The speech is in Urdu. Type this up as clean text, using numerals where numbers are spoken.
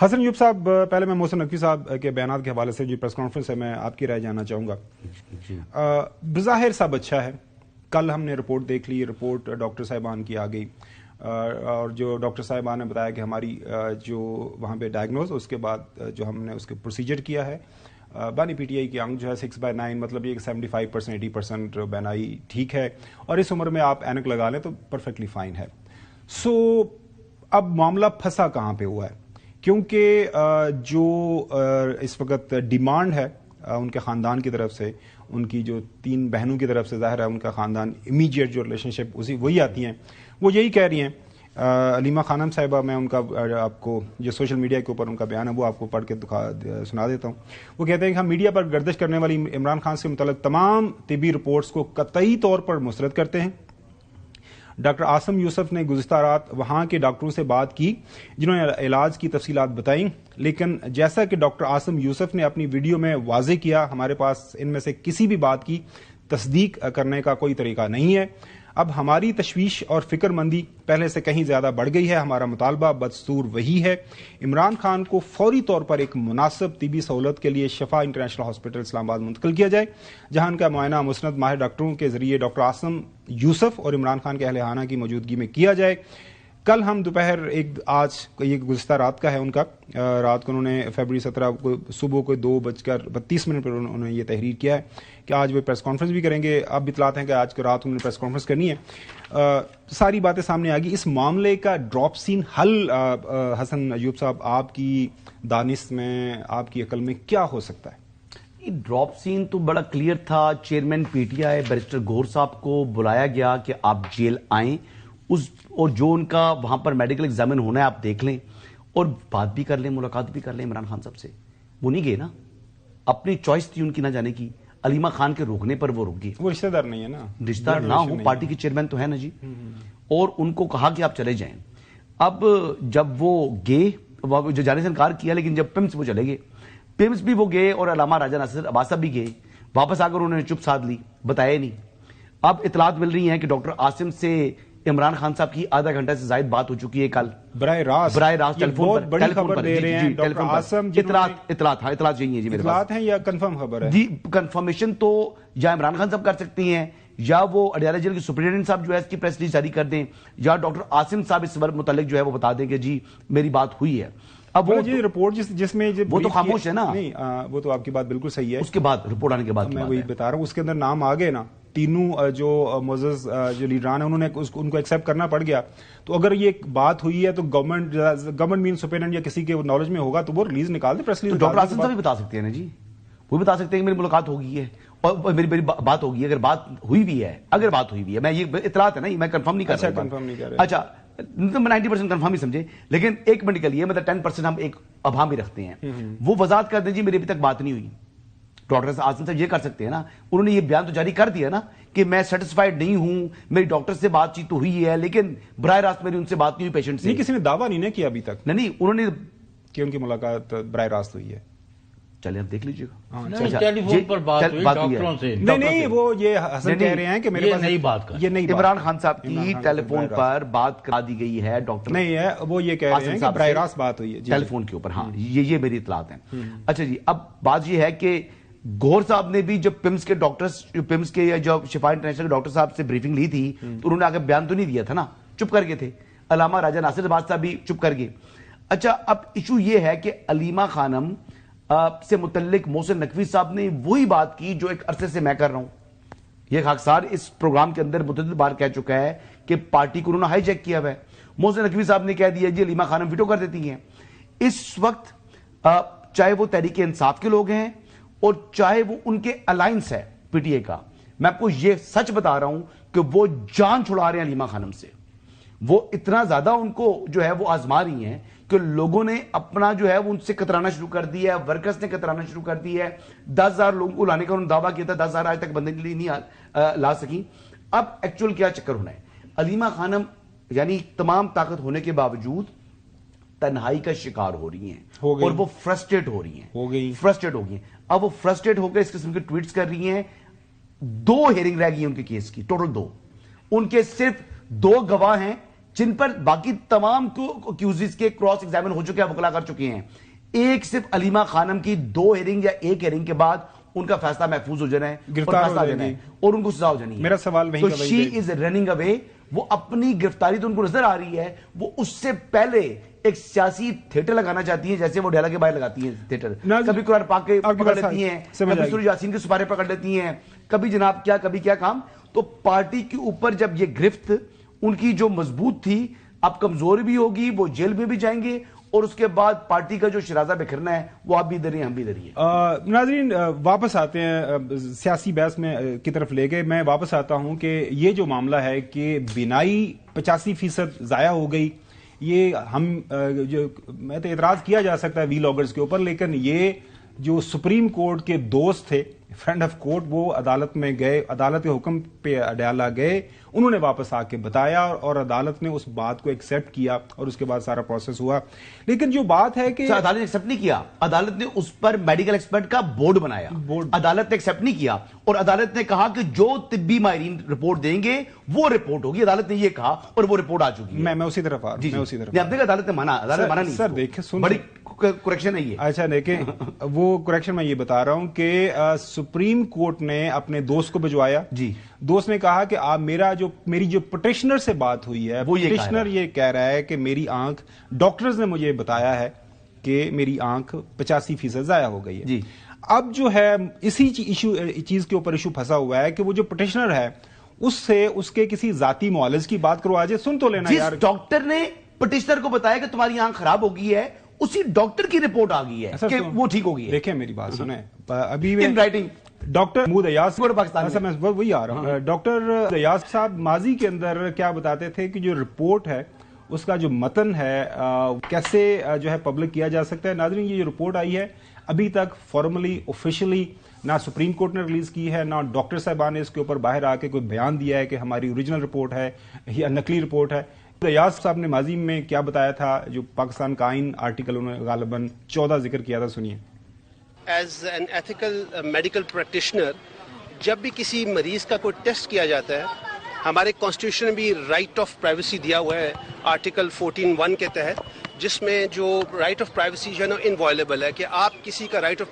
حسن ایوب صاحب، پہلے میں محسن نقوی صاحب کے بیانات کے حوالے سے جو پریس کانفرنس ہے میں آپ کی رائے جاننا چاہوں گا. بظاہر سب اچھا ہے. کل ہم نے رپورٹ دیکھ لی، رپورٹ ڈاکٹر صاحبان کی آ گئی، اور جو ڈاکٹر صاحبان نے بتایا کہ ہماری جو وہاں پہ ڈائگنوز، اس کے بعد جو ہم نے اس کے پروسیجر کیا ہے، بانی پی ٹی آئی کی آنکھ جو ہے 6/9، مطلب یہ 75% 80% بینائی ٹھیک ہے، اور اس عمر میں آپ اینک لگا لیں تو پرفیکٹلی فائن ہے. سو اب معاملہ پھنسا کہاں پہ ہوا ہے؟ کیونکہ جو اس وقت ڈیمانڈ ہے ان کے خاندان کی طرف سے، ان کی جو 3 بہنوں کی طرف سے، ظاہر ہے ان کا خاندان امیجیٹ جو ریلیشن شپ وہی آتی ہیں، وہ یہی کہہ رہی ہیں. علیمہ خانم صاحبہ، میں ان کا آپ کو جو سوشل میڈیا کے اوپر ان کا بیان ہے وہ آپ کو پڑھ کے سنا دیتا ہوں. وہ کہتے ہیں کہ ہم میڈیا پر گردش کرنے والی عمران خان سے متعلق تمام طبی رپورٹس کو قطعی طور پر مسترد کرتے ہیں. ڈاکٹر عاصم یوسف نے گزشتہ رات وہاں کے ڈاکٹروں سے بات کی جنہوں نے علاج کی تفصیلات بتائیں، لیکن جیسا کہ ڈاکٹر عاصم یوسف نے اپنی ویڈیو میں واضح کیا، ہمارے پاس ان میں سے کسی بھی بات کی تصدیق کرنے کا کوئی طریقہ نہیں ہے. اب ہماری تشویش اور فکر مندی پہلے سے کہیں زیادہ بڑھ گئی ہے. ہمارا مطالبہ بدستور وہی ہے، عمران خان کو فوری طور پر ایک مناسب طبی سہولت کے لیے شفا انٹرنیشنل ہاسپٹل اسلام آباد منتقل کیا جائے، جہاں ان کا معائنہ مسند ماہر ڈاکٹروں کے ذریعے ڈاکٹر عاصم یوسف اور عمران خان کے اہل خانہ کی موجودگی میں کیا جائے. کل ہم دوپہر آج یہ گزشتہ رات کا ہے ان کا، رات کو انہوں نے فیبرری 17 کو صبح کو 2:32 پر انہوں نے یہ تحریر کیا ہے کہ آج وہ پریس کانفرنس بھی کریں گے. اب اطلاعات ہیں کہ آج کو رات انہوں نے پریس کانفرنس کرنی ہے. ساری باتیں سامنے آ گئی. اس معاملے کا ڈراپ سین حل حسن ایوب صاحب آپ کی دانش میں، آپ کی عقل میں کیا ہو سکتا ہے؟ ڈراپ سین تو بڑا کلیئر تھا. Chairman P T I barrister گور صاحب کو بلایا گیا کہ آپ جیل آئیں، اور جو ان کا وہاں پر میڈیکل ایگزامن ہونا ہے آپ دیکھ لیں اور بات بھی کر لیں، ملاقات بھی کر لیں عمران خان صاحب سے. وہ نہیں گئے نا، اپنی چوائس تھی ان کی نہ جانے کی. علیمہ خان کے روکنے پر وہ رک گئے. وہ رشتہ دار نہیں ہے نا، رشتہ دار نہ ہو، پارٹی کے چیئرمین تو ہے نا جی. اور ان کو کہا کہ آپ چلے جائیں. اب جب وہ گئے، جو جانے سے انکار کیا، لیکن جب پیمس وہ چلے گئے، پیمس بھی وہ گئے، اور علامہ راجہ ناصر عباس صاحب بھی گئے. واپس آ کر انہوں نے چپ سادھ لی، بتایا نہیں. اب اطلاعات مل رہی ہیں کہ ڈاکٹر عاصم سے عمران خان صاحب کی آدھا گھنٹہ سے زائد بات ہو چکی ہے کل براہ راست ٹیلی فون پر. بڑی خبر دے رہے ہیں ڈاکٹر عاصم. اطلاعات یہی ہے جی میرے پاس. اطلاعات ہیں یا کنفرم خبر ہے؟ جی کنفرمیشن تو یا عمران خان صاحب کر سکتی ہیں، یا وہ اڈیالہ جیل کے سپرنٹینڈنٹ صاحب جو ہے اس کی پریس ریلیز جاری کر دیں، یا ڈاکٹر عاصم صاحب اس ورق متعلق جو ہے وہ بتا دیں کہ جی میری بات ہوئی ہے. اب وہ جی رپورٹ جس میں وہ تو خاموش ہے نا. نہیں، وہ تو آپ کی بات بالکل صحیح ہے. اس کے بعد رپورٹ آنے کے بعد میں وہی بتا رہا ہوں، اس کے اندر نام آ گئے نا تینوں جو معزز جو لیڈران ہیں، انہوں نے ان کو ایکسیپٹ کرنا پڑ گیا. تو اگر یہ بات ہوئی ہے تو گورنمنٹ مین سپرنٹینڈنٹ یا کسی کے نالج میں ہوگا تو وہ ریلیز نکال دے، پریس ریلیز. ڈاکٹر عاصم صاحب بھی بتا سکتے ہیں نا جی، وہ بھی بتا سکتے ہیں کہ میری ملاقات ہو گئی ہے اور میری بات ہو گئی ہے. اگر بات ہوئی بھی ہے، میں یہ اطلاعات ہے نا، میں کنفرم نہیں کر رہا. اچھا 90% کنفرم ہی سمجھے، لیکن ایک منٹ کے لیے مطلب 10% ہم ایک ابہام بھی رکھتے ہیں. وہ وضاحت کر دیں جی میری ابھی تک بات نہیں ہوئی. ڈاکٹر عاصم صاحب یہ کر سکتے ہیں نا، انہوں نے یہ بیان تو جاری کر دیا نا کہ میں سیٹسفائیڈ نہیں ہوں، میری ڈاکٹر سے بات چیت تو ہوئی ہے لیکن براہ راست میری ان سے بات نہیں ہوئی پیشنٹ سے. نہیں، کسی نے دعویٰ نہیں کیا ابھی تک. نہیں، انہوں نے کہ ان کی ملاقات براہ راست ہوئی ہے. چلے اب دیکھ لیجیے گا. ٹیلی فون پر بات ہوئی ڈاکٹروں سے. نہیں، وہ یہ حسن کہہ رہے ہیں کہ میرے پاس نئی بات کر، یہ نہیں. عمران خان صاحب کی ٹیلی فون پر بات کرا دی گئی ہے ڈاکٹر نہیں ہے، وہ یہ کہہ رہے ہیں کہ براہ راست بات ہوئی ہے ٹیلی فون کے اوپر. ہاں یہ میری اطلاعات ہیں. اچھا جی، اب بات یہ ہے کہ گور صاحب نے بھی جب پیمس کے ڈاکٹرز، پیمس کے یا جو شفا انٹرنیشنل کے ڈاکٹر صاحب سے بریفنگ لی تھی تو انہوں نے آگے بیان تو نہیں دیا تھا نا، چپ کر گئے تھے. علامہ راجہ ناصر عباس صاحب بھی چپ کر گئے. اچھا اب ایشو یہ ہے کہ علیمہ خانم سے متعلق محسن نقوی صاحب نے وہی بات کی جو ایک عرصے سے میں کر رہا ہوں. یہ خاکسار اس پروگرام کے اندر متعدد بار کہہ چکا ہے کہ پارٹی کو انہوں نے ہائی جیک کیا ہوا ہے. محسن نقوی صاحب نے کہہ دیا جی علیمہ خانم ویٹو کر دیتی ہیں. اس وقت چاہے وہ تحریک انصاف کے لوگ ہیں اور چاہے وہ ان کے الائنس ہے پی ٹی اے کا، میں آپ کو یہ سچ بتا رہا ہوں کہ وہ جان چھڑا رہے ہیں علیمہ خانم سے. وہ اتنا زیادہ ان کو جو ہے وہ آزما رہی ہیں کہ لوگوں نے اپنا جو ہے وہ ان سے کترانا شروع کر دیا ہے، ورکرز نے کترانا شروع کر دیا ہے. 10,000 لوگوں کو لانے کا انہوں نے دعویٰ کیا تھا، 10,000 آج تک بندے کے لیے نہیں لا سکی. اب ایکچوئل کیا چکر ہونا ہے، علیمہ خانم یعنی تمام طاقت ہونے کے باوجود تنہائی کا شکار ہو رہی ہیں اور وہ فرسٹریٹ ہو رہی ہیں، فرسٹریٹ ہو گئی ہیں. اب وہ فرسٹریٹ ہو کے اس قسم کے ٹویٹس کر رہی ہیں. 2 ہیئرنگ رہ گئی ہیں ان کے کیس کی، ٹوٹل 2. ان کے صرف 2 گواہ ہیں جن پر باقی تمام اکیوزز کے کراس ایگزامن ہو چکے ہیں, وکلا کر چکے ہیں. ایک صرف علیمہ خانم کی 2 ہیرنگ یا 1 ہیرنگ کے بعد ان کا فیصلہ محفوظ ہو جانا ہے, گرفتار ہو جانا ہے اور ان کو سزا ہو جانی ہے. میرا سوال وہیں تو کا شی از رننگ اوے. وہ اپنی گرفتاری تو ان کو نظر آ رہی ہے, وہ اس سے پہلے ایک سیاسی تھیٹر لگانا چاہتی ہیں, جیسے وہ ڈیلا کے باہر لگاتی ہیں تھیٹر. کبھی قرآن پاک کے پکڑ لیتی ہیں, کبھی سورہ یاسین کے سپارے پکڑ لیتی ہیں, کبھی جناب کیا کبھی کیا کام. تو پارٹی کے اوپر جب یہ گرفت ان کی جو مضبوط تھی اب کمزور بھی ہوگی, وہ جیل میں بھی جائیں گے, اور اس کے بعد پارٹی کا جو شرازہ بکھرنا ہے وہ آپ بھی ادھر ہیں ہم بھی ادھر ہی ہیں. ناظرین واپس آتے ہیں سیاسی بحث میں کی طرف لے گئے. میں واپس آتا ہوں کہ یہ جو معاملہ ہے کہ بینائی 85% ضائع ہو گئی, یہ ہم جو میں تو اعتراض کیا جا سکتا ہے وی لاگرز کے اوپر, لیکن یہ جو سپریم کورٹ کے دوست تھے فرینڈ آف کورٹ, وہ عدالت میں گئے, عدالت کے حکم پہ اڈیالہ گئے, انہوں نے واپس آ کے بتایا اور عدالت نے اس بات کو ایکسیپٹ کیا اور اس کے بعد سارا پروسیس ہوا. لیکن جو بات ہے کہ عدالت نے ایکسیپٹ نہیں کیا, عدالت نے اس پر میڈیکل ایکسپرٹ کا بورڈ بنایا, عدالت نے ایکسیپٹ نہیں کیا, اور عدالت نے کہا کہ جو طبی ماہرین رپورٹ دیں گے وہ رپورٹ ہوگی. عدالت نے یہ کہا اور وہ رپورٹ آ چکی ہے. میں اسی طرف آ رہا ہوں, میں اسی طرف. آپ دیکھیں عدالت نے مانا, عدالت مانا نہیں سر. دیکھیں سن, بڑی کریکشن ہے یہ. اچھا دیکھیں وہ کریکشن میں یہ بتا رہا ہوں کہ سپریم کورٹ نے اپنے دوست کو بھجوایا. جی, دوست نے کہا کہ آپ میری جو پٹیشنر سے بات ہوئی ہے, پٹیشنر یہ کہہ رہا ہے کہ میری آنکھ, ڈاکٹرز نے مجھے بتایا ہے کہ میری آنکھ 85% ضائع ہو گئی ہے. جی, اب جو ہے اسی چیز کے اوپر ایشو پھنسا ہوا ہے کہ وہ جو پٹیشنر ہے اس سے اس کے کسی ذاتی معالج کی بات کرو. آج سن تو لینا یار, ڈاکٹر نے پٹیشنر کو بتایا کہ تمہاری آنکھ خراب ہو گئی ہے, اسی ڈاکٹر کی رپورٹ آ گئی ہے کہ وہ ٹھیک ہو گئی ہے. دیکھیں میری بات سنیں, ابھی in writing doctor Mahmood Ayaz Pakistan میں وہی آ رہا ہوں. ڈاکٹر ایاز صاحب ماضی کے اندر کیا بتاتے تھے کہ جو رپورٹ ہے اس کا جو متن ہے کیسے جو ہے پبلک کیا جا سکتا ہے. ناظرین یہ جو رپورٹ آئی ہے ابھی تک فارملی آفیشلی نہ سپریم کورٹ نے ریلیز کی ہے, نہ ڈاکٹر صاحبان نے اس کے اوپر باہر آ کے کوئی بیان دیا ہے کہ ہماری اوریجنل رپورٹ ہے یا نقلی رپورٹ ہے. ایاز صاحب نے ماضی میں کیا بتایا تھا, جو پاکستان کا آئین آرٹیکل انہوں نے غالباً 14 ذکر کیا تھا, سنیے. As an ethical medical practitioner جب بھی کسی مریض کا کوئی ٹیسٹ کیا جاتا ہے, ہمارے کانسٹیٹیوشن میں بھی رائٹ آف پرائیویسی دیا ہوا ہے آرٹیکل 14(1) کے تحت, جس میں جو رائٹ آف پرائیویسی جو ہے نا انوائلیبل ہے, کہ آپ کسی کا رائٹ آف